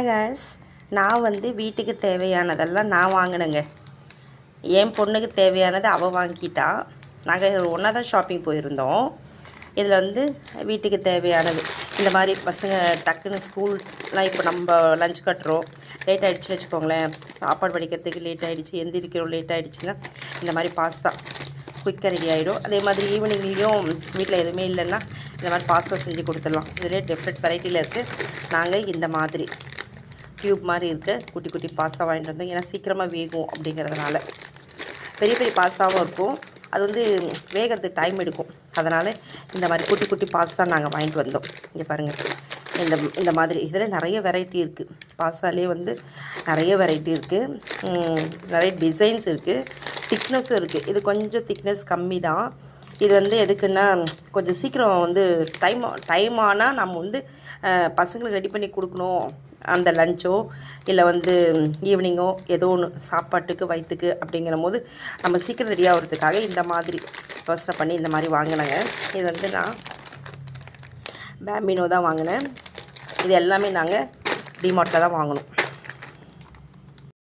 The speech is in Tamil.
guys, நான் வந்து வீட்டுக்கு தேவையானதெல்லாம் நான் வாங்கினேங்க. என் பொண்ணுக்கு தேவையானது அவள் வாங்கிட்டா. நாங்கள் ஒன்றா தான் ஷாப்பிங் போயிருந்தோம். இதில் வந்து வீட்டுக்கு தேவையானது இந்த மாதிரி பசங்க டக்குன்னு ஸ்கூல்லாம் இப்போ நம்ம லஞ்ச் கட்டுறோம், லேட் ஆகிடுச்சுன்னு வச்சுக்கோங்களேன், சாப்பாடு படிக்கிறதுக்கு லேட் ஆகிடுச்சு, எந்திரிக்கிறோம் லேட் ஆகிடுச்சுன்னா இந்த மாதிரி பாஸ்தா குயிக்காக ரெடி ஆகிடும். அதே மாதிரி ஈவினிங்லேயும் வீட்டில் எதுவுமே இல்லைன்னா இந்த மாதிரி பாஸ்தா செஞ்சு கொடுத்துடலாம். இதிலே டிஃப்ரெண்ட் வெரைட்டியில் இருக்குது. நாங்கள் இந்த மாதிரி டியூப் மாதிரி இருக்க குட்டி குட்டி பாஸ்தா வாங்கிட்டு வந்தோம். ஏன்னா சீக்கிரமாக வேகும் அப்படிங்கிறதுனால. பெரிய பெரிய பாஸ்தாவும் இருக்கும், அது வந்து வேகிறதுக்கு டைம் எடுக்கும். அதனால் இந்த மாதிரி குட்டி குட்டி பாஸ்தா நாங்கள் வாங்கிட்டு வந்தோம். இங்கே பாருங்கள், இந்த மாதிரி இதில் நிறைய வெரைட்டி இருக்குது. பாஸ்தாலே வந்து நிறைய வெரைட்டி இருக்குது, நிறைய டிசைன்ஸ் இருக்குது, திக்னஸும் இருக்குது. இது கொஞ்சம் திக்னஸ் கம்மி தான். இது வந்து எதுக்குன்னா கொஞ்சம் சீக்கிரம் வந்து டைம் ஆனால் நம்ம வந்து பசங்களுக்கு ரெடி பண்ணி கொடுக்கணும். அந்த லஞ்சோ இல்லை வந்து ஈவினிங்கோ ஏதோ ஒன்று சாப்பாட்டுக்கு வயிற்றுக்கு அப்படிங்கிற போது நம்ம சீக்கிரம் ரெடி ஆகிறதுக்காக இந்த மாதிரி யோசனை பண்ணி இந்த மாதிரி வாங்கினேங்க. இது வந்து நான் பேம்பினோ தான் வாங்கினேன். இது எல்லாமே நாங்கள் டிமார்ட்டில் தான் வாங்கினோம்.